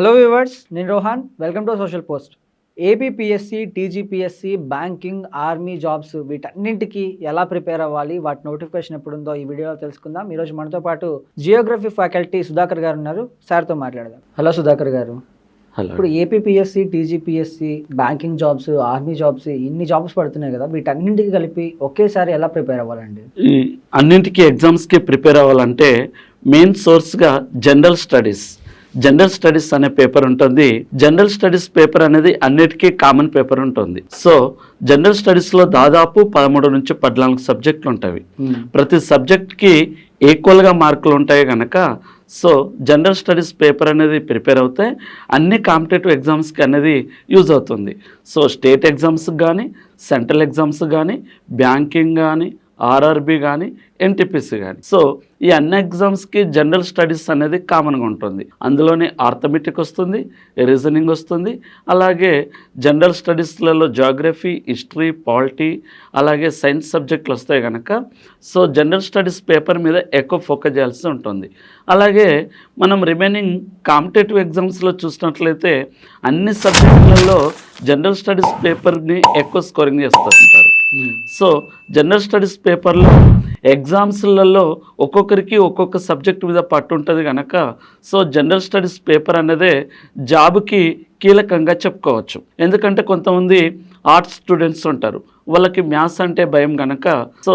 Hello viewers, నేను Rohan. Welcome to social post. APPSC, TGPSC, banking, army jobs వీటన్నింటికి ఎలా prepare అవ్వాలి, వాటి నోటిఫికేషన్ ఎప్పుడుందో ఈ వీడియోలో తెలుసుకుందాం. ఈరోజు మనతో పాటు జియోగ్రఫీ ఫ్యాకల్టీ సుధాకర్ గారు ఉన్నారు. సార్తో మాట్లాడదాం. హలో సుధాకర్ గారు. హలో. ఇప్పుడు APPSC, TGPSC, banking jobs, army jobs, ఇన్ని జాబ్స్ పడుతున్నాయి కదా, వీటన్నింటికి కలిపి ఒకేసారి ఎలా ప్రిపేర్ అవ్వాలండి? ఈ అన్నింటికి ఎగ్జామ్స్కి ప్రిపేర్ అవ్వాలంటే మెయిన్ సోర్స్గా జనరల్ స్టడీస్ అనే పేపర్ ఉంటుంది. జనరల్ స్టడీస్ పేపర్ అనేది అన్నిటికీ కామన్ పేపర్ ఉంటుంది. సో జనరల్ స్టడీస్లో దాదాపు 13 నుంచి 14 సబ్జెక్టులు ఉంటాయి. ప్రతి సబ్జెక్ట్కి ఈక్వల్గా మార్కులు ఉంటాయి కనుక సో జనరల్ స్టడీస్ పేపర్ అనేది ప్రిపేర్ అవుతే అన్ని కాంపిటేటివ్ ఎగ్జామ్స్కి అనేది యూజ్ అవుతుంది. సో స్టేట్ ఎగ్జామ్స్కి కానీ, సెంట్రల్ ఎగ్జామ్స్ కానీ, బ్యాంకింగ్ కానీ, ఆర్ఆర్బి కానీ, ఎన్టీపీసీ కానీ, సో ఈ అన్ని ఎగ్జామ్స్కి జనరల్ స్టడీస్ అనేది కామన్గా ఉంటుంది. అందులోనే ఆర్థమెటిక్ వస్తుంది, రీజనింగ్ వస్తుంది, అలాగే జనరల్ స్టడీస్లలో జాగ్రఫీ, హిస్టరీ, పాలిటీ, అలాగే సైన్స్ సబ్జెక్టులు వస్తాయి కనుక సో జనరల్ స్టడీస్ పేపర్ మీద ఎక్కువ ఫోకస్ చేయాల్సి ఉంటుంది. అలాగే మనం రిమైనింగ్ కాంపిటేటివ్ ఎగ్జామ్స్లో చూసినట్లయితే అన్ని సబ్జెక్టులలో జనరల్ స్టడీస్ పేపర్ని ఎక్కువ స్కోరింగ్ చేస్తూ ఉంటారు. సో జనరల్ స్టడీస్ పేపర్లో ఎగ్జామ్స్లలో ఒక్కొక్కరికి ఒక్కొక్క సబ్జెక్ట్ మీద పట్టు ఉంటుంది కనుక సో జనరల్ స్టడీస్ పేపర్ అనేదే జాబ్కి కీలకంగా చెప్పుకోవచ్చు. ఎందుకంటే కొంతమంది ఆర్ట్స్ స్టూడెంట్స్ ఉంటారు, వాళ్ళకి మ్యాథ్స్ అంటే భయం కనుక సో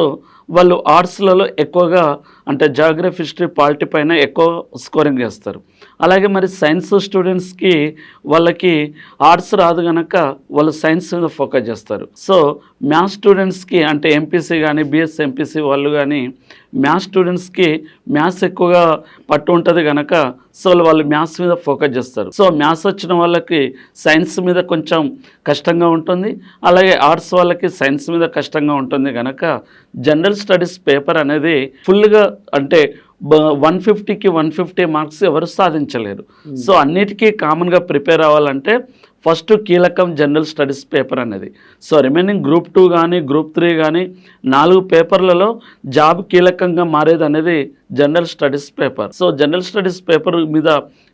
వాళ్ళు ఆర్ట్స్లలో ఎక్కువగా అంటే జాగ్రఫీ, హిస్టరీ, పాలిటీ పైన ఎక్కువ స్కోరింగ్ చేస్తారు. అలాగే మరి సైన్స్ స్టూడెంట్స్కి వాళ్ళకి ఆర్ట్స్ రాదు కనుక వాళ్ళు సైన్స్ మీద ఫోకస్ చేస్తారు. సో మ్యాథ్స్ స్టూడెంట్స్కి అంటే ఎంపీసీ కానీ, బిఎస్సీ ఎంపీసీ వాళ్ళు కానీ మ్యాథ్స్ స్టూడెంట్స్కి మ్యాథ్స్ ఎక్కువగా పట్టు ఉంటుంది కనుక సో వాళ్ళు మ్యాథ్స్ మీద ఫోకస్ చేస్తారు. సో మ్యాథ్స్ వచ్చిన వాళ్ళకి సైన్స్ మీద కొంచెం కష్టంగా ఉంటుంది, అలాగే ఆర్ట్స్ వాళ్ళకి సైన్స్ మీద కష్టంగా ఉంటుంది కనుక జనరల్ స్టడీస్ పేపర్ అనేది ఫుల్గా అంటే 150కి 150 మార్క్స్ ఎవరు సాధించలేరు. సో అన్నిటికీ కామన్గా ప్రిపేర్ అవ్వాలంటే ఫస్ట్ కీలకం జనరల్ స్టడీస్ పేపర్ అనేది. సో రిమైనింగ్ గ్రూప్ 2 కానీ, గ్రూప్ 3 కానీ 4 పేపర్లలో జాబ్ కీలకంగా మారేది అనేది general studies paper. So general studies paper మీద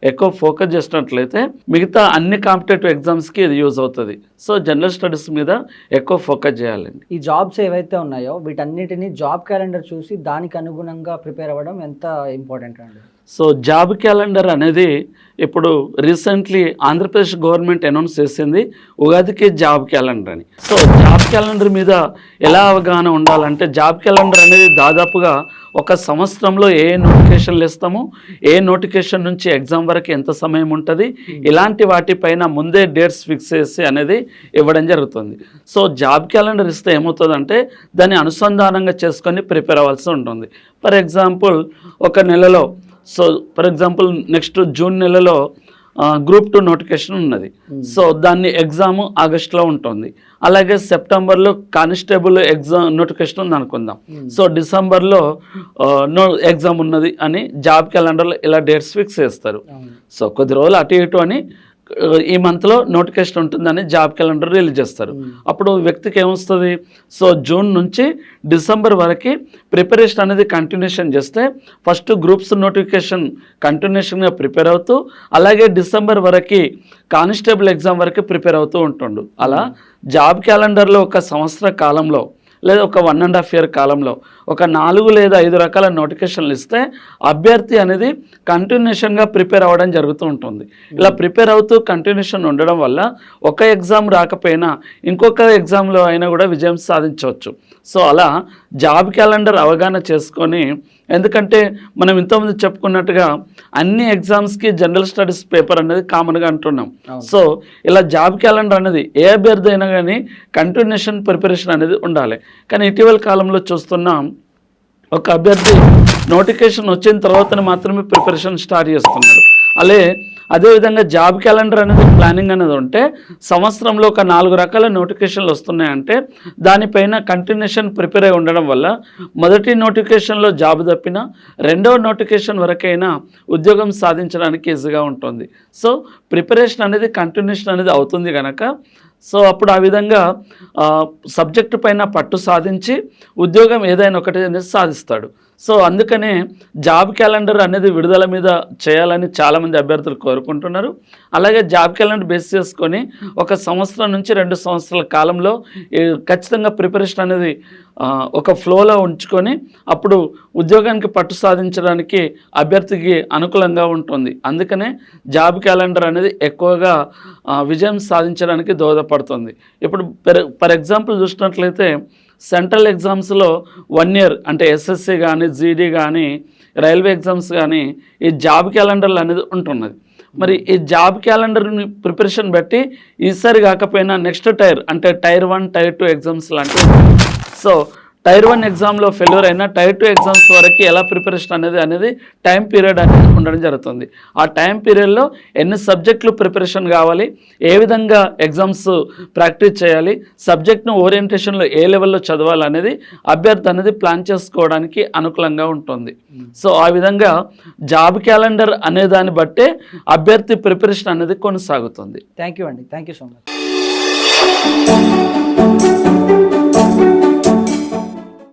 ఎక్కువ ఫోకస్ చేసినట్లయితే మిగతా అన్ని కాంపిటేటివ్ ఎగ్జామ్స్కి ఇది యూజ్ అవుతుంది. సో జనరల్ స్టడీస్ మీద ఎక్కువ ఫోకస్ చేయాలండి. ఈ జాబ్స్ ఏవైతే ఉన్నాయో వీటన్నిటిని జాబ్ క్యాలెండర్ చూసి దానికి అనుగుణంగా ప్రిపేర్ అవ్వడం ఎంత ఇంపార్టెంట్ అండి? సో జాబ్ క్యాలెండర్ అనేది ఇప్పుడు రీసెంట్లీ ఆంధ్రప్రదేశ్ గవర్నమెంట్ అనౌన్స్ చేసింది ఉగాదికి జాబ్ క్యాలెండర్ అని. సో జాబ్ క్యాలెండర్ మీద ఎలా అవగాహన ఉండాలంటే జాబ్ క్యాలెండర్ అనేది దాదాపుగా ఒక సంవత్సరంలో ఏ నోటిఫికేషన్లు ఇస్తాము, ఏ నోటిఫికేషన్ నుంచి ఎగ్జామ్ వరకు ఎంత సమయం ఉంటుంది, ఇలాంటి వాటిపైన ముందే డేట్స్ ఫిక్స్ చేసి అనేది ఇవ్వడం జరుగుతుంది. సో జాబ్ క్యాలెండర్ ఇస్తే ఏమవుతుందంటే దాన్ని అనుసంధానంగా చేసుకొని ప్రిపేర్ అవ్వాల్సి ఉంటుంది. ఫర్ ఎగ్జాంపుల్ ఒక నెలలో so for example next June నెలలో గ్రూప్ 2 నోటిఫికేషన్ ఉన్నది. సో దాన్ని ఎగ్జామ్ ఆగస్టులో ఉంటుంది. అలాగే సెప్టెంబర్లో కానిస్టేబుల్ ఎగ్జామ్ నోటిఫికేషన్ ఉంది అనుకుందాం. సో డిసెంబర్లో ఎగ్జామ్ ఉన్నది అని జాబ్ క్యాలెండర్లో ఇలా డేట్స్ ఫిక్స్ చేస్తారు. సో కొద్ది రోజులు అటు ఇటు అని ఈ మంత్లో నోటిఫికేషన్ ఉంటుందని జాబ్ క్యాలెండర్ రిలీజ్ చేస్తారు. అప్పుడు వ్యక్తికి ఏమొస్తుంది, సో జూన్ నుంచి డిసెంబర్ వరకు ప్రిపరేషన్ అనేది కంటిన్యూషన్ చేస్తే ఫస్ట్ గ్రూప్స్ నోటిఫికేషన్ కంటిన్యూషన్గా ప్రిపేర్ అవుతూ అలాగే డిసెంబర్ వరకు కానిస్టేబుల్ ఎగ్జామ్ వరకు ప్రిపేర్ అవుతూ ఉంటుండు. అలా జాబ్ క్యాలెండర్లో ఒక సంవత్సర కాలంలో లేదా ఒక 1.5 year కాలంలో ఒక 4 లేదా 5 రకాల నోటిఫికేషన్లు ఇస్తే అభ్యర్థి అనేది కంటిన్యూషన్గా ప్రిపేర్ అవ్వడం జరుగుతూ ఉంటుంది. ఇలా ప్రిపేర్ అవుతూ కంటిన్యూషన్ ఉండడం వల్ల ఒక ఎగ్జామ్ రాకపోయినా ఇంకొక ఎగ్జామ్లో అయినా కూడా విజయం సాధించవచ్చు. సో అలా జాబ్ క్యాలెండర్ అవగాహన చేసుకొని, ఎందుకంటే మనం ఇంతకుముందు చెప్పుకున్నట్టుగా అన్ని ఎగ్జామ్స్కి జనరల్ స్టడీస్ పేపర్ అనేది కామన్గా అంటున్నాం. సో ఇలా జాబ్ క్యాలెండర్ అనేది ఏ అభ్యర్థి అయినా కానీ కంటిన్యూషన్ ప్రిపరేషన్ అనేది ఉండాలి. కానీ ఇటీవల కాలంలో చూస్తున్నాం ఒక అభ్యర్థి నోటిఫికేషన్ వచ్చిన తర్వాతనే మాత్రమే ప్రిపరేషన్ స్టార్ట్ చేస్తున్నాడు. అదేవిధంగా జాబ్ క్యాలెండర్ అనేది ప్లానింగ్ అనేది ఉంటే సంవత్సరంలో ఒక 4 రకాల నోటిఫికేషన్లు వస్తున్నాయంటే దానిపైన కంటిన్యూషన్ ప్రిపేర్ అయి ఉండడం వల్ల మొదటి నోటిఫికేషన్లో జాబ్ తప్పినా రెండవ నోటిఫికేషన్ వరకైనా ఉద్యోగం సాధించడానికి ఈజీగా ఉంటుంది. సో ప్రిపరేషన్ అనేది కంటిన్యూషన్ అనేది అవుతుంది కనుక సో అప్పుడు ఆ విధంగా సబ్జెక్టు పైన పట్టు సాధించి ఉద్యోగం ఏదైనా ఒకటి అనేది సాధిస్తాడు. సో అందుకనే జాబ్ క్యాలెండర్ అనేది విడుదల మీద చేయాలని చాలామంది అభ్యర్థులు కోరుకుంటున్నారు. అలాగే జాబ్ క్యాలెండర్ బేస్ చేసుకొని 1 సంవత్సరం నుంచి 2 సంవత్సరాల కాలంలో ఖచ్చితంగా ప్రిపరేషన్ అనేది ఒక ఫ్లోలో ఉంచుకొని అప్పుడు ఉద్యోగానికి పట్టు సాధించడానికి అభ్యర్థికి అనుకూలంగా ఉంటుంది. అందుకనే జాబ్ క్యాలెండర్ అనేది ఎక్కువగా విజయం సాధించడానికి దోహదపడుతుంది. ఇప్పుడు ఫర్ ఎగ్జాంపుల్ చూసినట్లయితే సెంట్రల్ ఎగ్జామ్స్లో 1 ఇయర్ అంటే ఎస్ఎస్సి కానీ, జీడీ కానీ, రైల్వే ఎగ్జామ్స్ కానీ ఈ జాబ్ క్యాలెండర్లు అనేది ఉంటున్నది. మరి ఈ జాబ్ క్యాలెండర్ని ప్రిపరేషన్ బట్టి ఈసారి కాకపోయినా నెక్స్ట్ టైర్ అంటే టైర్ 1, టైర్ 2 ఎగ్జామ్స్ లాంటివి. సో టైర్ 1 ఎగ్జామ్లో ఫెయిల్యూర్ అయినా టైర్ 2 ఎగ్జామ్స్ వరకు ఎలా ప్రిపరేషన్ అనేది టైం పీరియడ్ అనేది ఉండడం జరుగుతుంది. ఆ టైం పీరియడ్లో ఎన్ని సబ్జెక్టులు ప్రిపరేషన్ కావాలి, ఏ విధంగా ఎగ్జామ్స్ ప్రాక్టీస్ చేయాలి, సబ్జెక్ట్ను ఓరియంటేషన్లో ఏ లెవెల్లో చదవాలి అనేది అభ్యర్థి అనేది ప్లాన్ చేసుకోవడానికి అనుకూలంగా ఉంటుంది. సో ఆ విధంగా జాబ్ క్యాలెండర్ అనే దాన్ని బట్టే అభ్యర్థి ప్రిపరేషన్ అనేది కొనసాగుతుంది. థ్యాంక్ యూ అండి, థ్యాంక్ యూ సో మచ్.